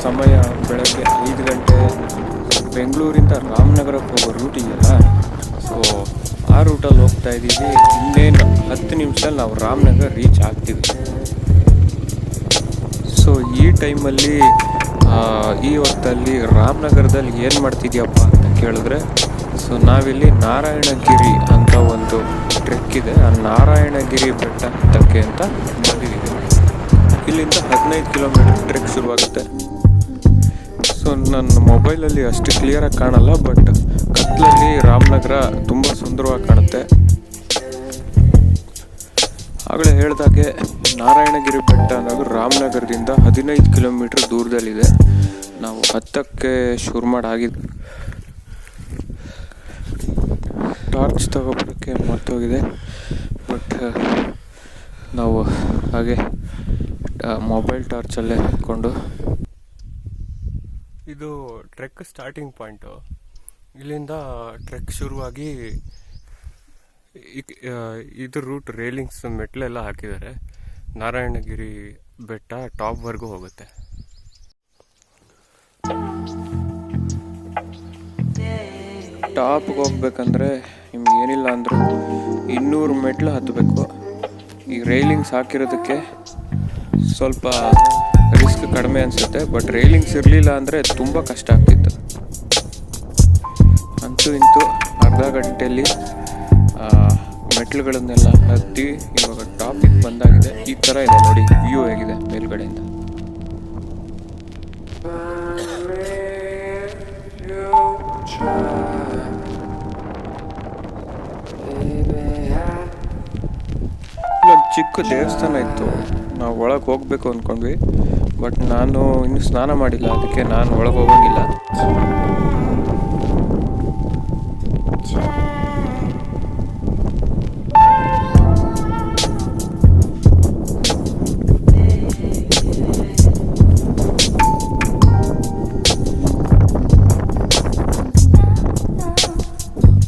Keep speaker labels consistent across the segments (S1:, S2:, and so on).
S1: ಸಮಯ ಬೆಳಗ್ಗೆ 5 ಗಂಟೆ. ಬೆಂಗಳೂರಿಂದ ರಾಮನಗರಕ್ಕೆ ಹೋಗೋ ರೂಟ್ ಇದೆಯಲ್ಲ, ಸೊ ಆ ರೂಟಲ್ಲಿ ಹೋಗ್ತಾ ಇದ್ದೀವಿ. ಇನ್ನೇನು 10 ನಿಮಿಷದಲ್ಲಿ ನಾವು ರಾಮನಗರ ರೀಚ್ ಆಗ್ತೀವಿ. ಸೊ ಈ ಟೈಮಲ್ಲಿ ಈ ಹೊತ್ತಲ್ಲಿ ರಾಮನಗರದಲ್ಲಿ ಏನು ಮಾಡ್ತಿದ್ಯಪ್ಪ ಅಂತ ಕೇಳಿದ್ರೆ, ಸೊ ನಾವಿಲ್ಲಿ ನಾರಾಯಣಗಿರಿ ಅಂತ ಒಂದು ಟ್ರೆಕ್ ಇದೆ. ಆ ನಾರಾಯಣಗಿರಿ ಬೆಟ್ಟ ಹತ್ತಕ್ಕೆ ಅಂತ ಬಂದಿದ್ದೀವಿ. ಇಲ್ಲಿಂದ 15 ಕಿಲೋಮೀಟರ್ ಟ್ರೆಕ್ ಶುರುವಾಗುತ್ತೆ. ಸೊ ನನ್ನ ಮೊಬೈಲಲ್ಲಿ ಅಷ್ಟು ಕ್ಲಿಯರಾಗಿ ಕಾಣಲ್ಲ, ಬಟ್ ಕತ್ಲಲ್ಲಿ ರಾಮನಗರ ತುಂಬ ಸುಂದರವಾಗಿ ಕಾಣುತ್ತೆ. ಆಗಲೇ ಹೇಳಿದಾಗೆ ನಾರಾಯಣಗಿರಿ ಬೆಟ್ಟ ಅನ್ನೋದು ರಾಮನಗರದಿಂದ 15 ಕಿಲೋಮೀಟರ್ ದೂರದಲ್ಲಿದೆ. ನಾವು ಹತ್ತಕ್ಕೆ ಶುರು ಮಾಡಾಗಿದ್ದು. ಟಾರ್ಚ್ ತಗೊಬರೋಕ್ಕೆ ಮರ್ತೋಗಿದೆ, ಬಟ್ ನಾವು ಹಾಗೆ ಮೊಬೈಲ್ ಟಾರ್ಚಲ್ಲೇ ಇಟ್ಕೊಂಡು. ಇದು ಟ್ರೆಕ್ ಸ್ಟಾರ್ಟಿಂಗ್ ಪಾಯಿಂಟು. ಇಲ್ಲಿಂದ ಟ್ರೆಕ್ ಶುರುವಾಗಿ ಇದು ರೂಟ್ ರೇಲಿಂಗ್ಸ್ ಮೆಟ್ಲೆಲ್ಲ ಹಾಕಿದ್ದಾರೆ. ನಾರಾಯಣಗಿರಿ ಬೆಟ್ಟ ಟಾಪ್ವರೆಗೂ ಹೋಗುತ್ತೆ. ಟಾಪ್ಗೆ ಹೋಗ್ಬೇಕಂದ್ರೆ ನಿಮ್ಗೆ ಏನಿಲ್ಲ ಅಂದರೂ 200 ಮೆಟ್ಲು ಹತ್ತಬೇಕು. ಈ ರೈಲಿಂಗ್ಸ್ ಹಾಕಿರೋದಕ್ಕೆ ಸ್ವಲ್ಪ ರಿಸ್ಕ್ ಕಡಿಮೆ ಅನಿಸುತ್ತೆ, ಬಟ್ ರೈಲಿಂಗ್ಸ್ ಇರಲಿಲ್ಲ ಅಂದರೆ ತುಂಬ ಕಷ್ಟ ಆಗ್ತಿತ್ತು. ಅಂತೂ ಇಂತೂ ಅರ್ಧ ಗಂಟೆಯಲ್ಲಿ ಮೆಟ್ಲುಗಳನ್ನೆಲ್ಲ ಹತ್ತಿ ಇವಾಗ ಟಾಪಿಗೆ ಬಂದಾಗಿದೆ. ಈ ಥರ ಇದೆ ನೋಡಿ ವ್ಯೂ ಹೇಗಿದೆ ಮೇಲ್ಗಡೆಯಿಂದ. ಇಲ್ಲೊಂದು ಚಿಕ್ಕ ದೇವಸ್ಥಾನ ಇತ್ತು. ನಾವು ಒಳಗೆ ಹೋಗ್ಬೇಕು ಅಂದ್ಕೊಂಡ್ವಿ, ಬಟ್ ನಾನು ಇನ್ನೂ ಸ್ನಾನ ಮಾಡಿಲ್ಲ, ಅದಕ್ಕೆ ನಾನು ಒಳಗೆ ಹೋಗೋಂಗಿಲ್ಲ.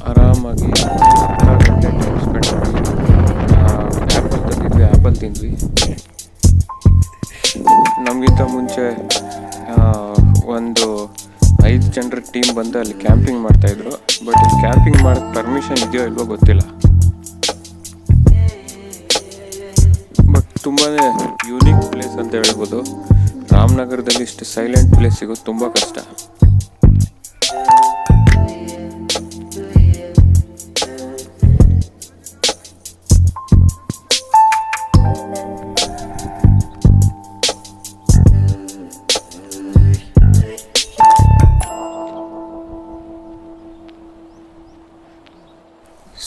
S1: ಆರಾಮಾಗಿ ಅರ್ಧ ಗಂಟೆ ಟೈಮ್ ಸ್ಪೆಂಡ್ ಮಾಡಿ ಆ್ಯಪಲ್ ತಂದಿದ್ವಿ, ಆ್ಯಪಲ್ ತಿಂದ್ವಿ. ನಮಗಿಂತ ಮುಂಚೆ ಒಂದು 5 ಜನರ ಟೀಮ್ ಬಂದು ಅಲ್ಲಿ ಕ್ಯಾಂಪಿಂಗ್ ಮಾಡ್ತಾಯಿದ್ರು, ಬಟ್ ಇಲ್ಲಿ ಕ್ಯಾಂಪಿಂಗ್ ಮಾಡೋಕ್ಕೆ ಪರ್ಮಿಷನ್ ಇದೆಯೋ ಇಲ್ವೋ ಗೊತ್ತಿಲ್ಲ. ಬಟ್ ತುಂಬಾ ಯೂನಿಕ್ ಪ್ಲೇಸ್ ಅಂತ ಹೇಳ್ಬೋದು. ರಾಮನಗರದಲ್ಲಿ ಇಷ್ಟು ಸೈಲೆಂಟ್ ಪ್ಲೇಸ್ ಸಿಗೋದು ತುಂಬ ಕಷ್ಟ.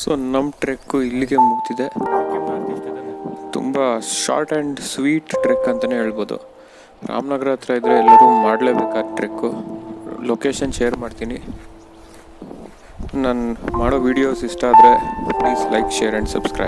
S1: ಸೊ ನಮ್ಮ ಟ್ರೆಕ್ಕು ಇಲ್ಲಿಗೆ ಮುಗ್ದಿದೆ. ತುಂಬ ಶಾರ್ಟ್ ಆ್ಯಂಡ್ ಸ್ವೀಟ್ ಟ್ರೆಕ್ ಅಂತಲೇ ಹೇಳ್ಬೋದು. ರಾಮನಗರ ಹತ್ರ ಇದ್ದರೆ ಎಲ್ಲರೂ ಮಾಡಲೇಬೇಕಾದ ಟ್ರೆಕ್ಕು. ಲೊಕೇಶನ್ ಶೇರ್ ಮಾಡ್ತೀನಿ. ನಾನು ಮಾಡೋ ವೀಡಿಯೋಸ್ ಇಷ್ಟ ಆದರೆ please like, share and subscribe.